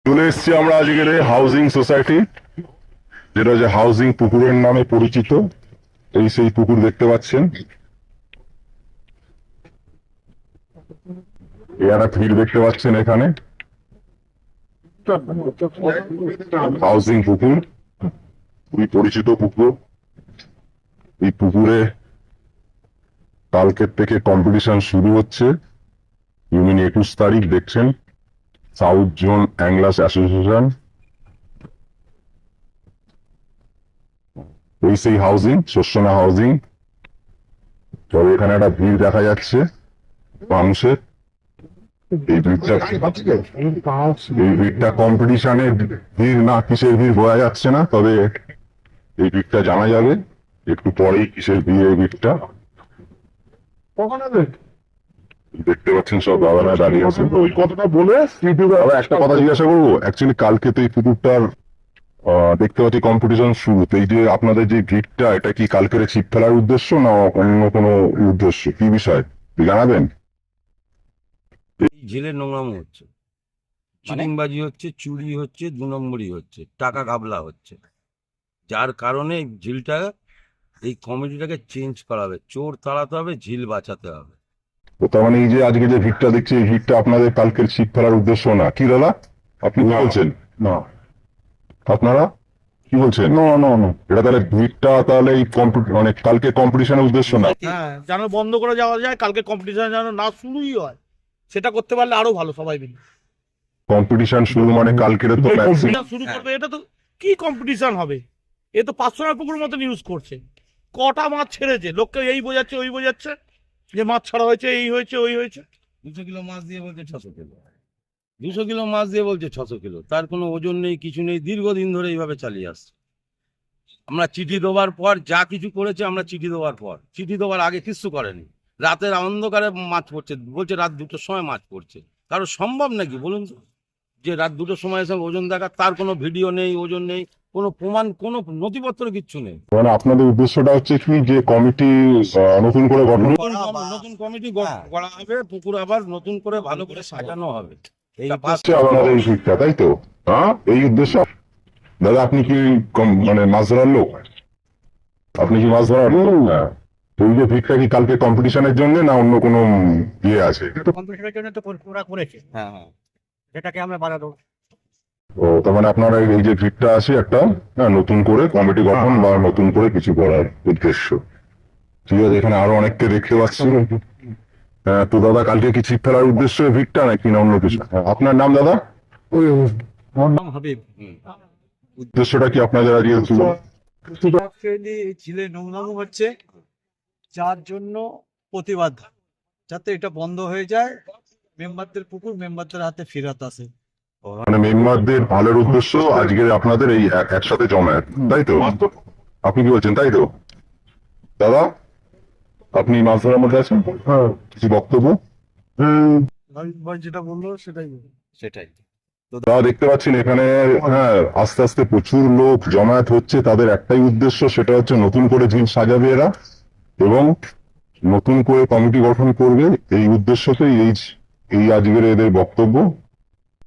চলে এসছি আমরা আজকের হাউজিং সোসাইটি, যেটা যে হাউজিং পুকুরের নামে পরিচিত। এই সেই পুকুর দেখতে পাচ্ছেন, এরা ভিড় দেখতে পাচ্ছেন এখানে। হাউজিং পুকুর, খুবই পরিচিত পুকুর। এই পুকুরে কালকের থেকে কম্পিটিশন শুরু হচ্ছে। ইউনিয়ন 21 তারিখ দেখছেন, সাউথ জোন অ্যাংলার্স অ্যাসোসিয়েশন। এই সেই হাউজিং, শস্যনা হাউজিং। তবে এখানে একটা ভিড় দেখা যাচ্ছে মানুষের। এই ভিড়টা কম্পিটিশনের ভিড় না কিসের ভিড় বোঝা যাচ্ছে না, তবে এই ভিড়টা জানা যাবে একটু পরেই কিসের ভিড়। এই ভিড়টা দেখতে পাচ্ছেন, সব দাদারা দাঁড়িয়ে আছে। ওই কথাটা বলে একটা কথা জিজ্ঞাসা করবো, অ্যাকচুয়ালি কালকে তো এই পুকুরটার দেখতে পাচ্ছি কম্পিটিশন শুরু। তো এই যে আপনাদের যে ভিড়টা, এটা কি কালকের ছিপ ফেলার উদ্দেশ্য না অন্য কোনো উদ্দেশ্য, কি বিষয় জানাবেন? এই জেলে নোংরামো হচ্ছে, চিটিংবাজি হচ্ছে, চুরি হচ্ছে, 2 নম্বরই হচ্ছে, টাকা ঘাবলা হচ্ছে, যার কারণে এই ঝিলটা, এই কমিটিটাকে চেঞ্জ করা হবে। চোর তাড়াতে হবে, ঝিল বাঁচাতে হবে। তো তার মানে এই যে আজকে যে ভিড়টা দেখছি, এই ভিড়টা আপনাদের কালকের ছিপ ফেলার উদ্দেশ্য না, কি দাদা আপনি কি বলছেন? না, আপনারা কি বলছেন? এটা তাহলে ভিড়টা তাহলে এই মানে কালকে কম্পিটিশনের উদ্দেশ্য না। হ্যাঁ, যেন বন্ধ করে যাওয়া যায়, কালকে কম্পিটিশন যেন না শুরুই হয়, সেটা করতে পারলে আরো ভালো। সবাই মিলে কম্পিটিশন শুরু মানে কালকের তো শুরু করবে। এটা তো কি কম্পিটিশন হবে? এ তো পার্সোনাল পুকুর মতন ইউজ করছে। কটা মাছ ছেড়েছে, লোককে এই বোঝাচ্ছে ওই বোঝাচ্ছে যে মাছ ছাড়া হয়েছে, এই হয়েছে ওই হয়েছে। 200 কিলো মাছ দিয়ে বলছে 600 কিলো, 200 কিলো মাছ দিয়ে বলছে 600 কিলো। তার কোনো ওজন নেই, কিছু নেই, দীর্ঘদিন ধরে এইভাবে চালিয়ে আসছে। আমরা চিঠি দেওয়ার পর যা কিছু করেছে, আমরা চিঠি দেওয়ার পর, চিঠি দেওয়ার আগে কিচ্ছু করেনি। রাতের অন্ধকারে মাছ পড়ছে, বলছে রাত 2টোর সময় মাছ পড়ছে। কারো সম্ভব নাকি বলুন তো, যে রাত 2টোর সময় এসে ওজন দেখা? তার কোনো ভিডিও নেই, ওজন নেই, কোনো প্রমাণ, কোনো নথিপত্র কিচ্ছু নেই। মানে আপনাদের উদ্দেশ্যটা হচ্ছে কি, যে কমিটি নতুন করে গঠন নতুন কমিটি করা হবে, পুকুর আবার নতুন করে ভালো করে সাজানো হবে। এই হচ্ছে আপনাদের এই ভিড়টা, তাই তো? হ্যাঁ, এই উদ্দেশ্য। দাদা আপনি কি মানে মাছ ধরার লোক? আপনি কি মাছ ধরার লোক? হ্যাঁ। তো এই যে ভিড়টা কি কালকে কম্পিটিশনের জন্য না অন্য কোনো ইয়ে আছে? কম্পিটিশনের জন্য তো ওরা করেছে, হ্যাঁ হ্যাঁ, সেটাকে আমরা বাড়াবো। ও তার মানে আপনারা এই যে ভিড়টা আছে একটা নতুন করে কমিটি গঠন বা নতুন করে কিছু করার উদ্দেশ্য। ঠিক আছে, এখানে আরো অনেককে দেখতে পাচ্ছি। হ্যাঁ, তো দাদা কালকে কি ছিপ ফেলার উদ্দেশ্য ভিড়টা নাকি না অন্য কিছু? আপনার নাম দাদা? হাবিব। উদ্দেশ্যটা কি আপনাদের আজকে? অ্যাকচুয়ালি ঝিলে নোংরামো হচ্ছে, যার জন্য প্রতিবাদ, যাতে এটা বন্ধ হয়ে যায়, মেম্বারদের পুকুর মেম্বারদের হাতে ফেরত আসে। মানে মেম্বারদের ভালোর উদ্দেশ্য আজকে আপনাদের এই একসাথে জমায়েত, তাই তো? আপনি কি বলছেন, তাই তো দাদা? আপনি মাছ ধরার মধ্যে আছেন, কিছু বক্তব্য? ভাই যেটা বললো সেটাই সেটাই। দাদা দেখতে পাচ্ছেন এখানে, হ্যাঁ, আস্তে আস্তে প্রচুর লোক জমায়েত হচ্ছে। তাদের একটাই উদ্দেশ্য, সেটা হচ্ছে নতুন করে ঝিল সাজাবে এরা এবং নতুন করে কমিটি গঠন করবে। এই উদ্দেশ্যতেই এই আজকের এদের বক্তব্য।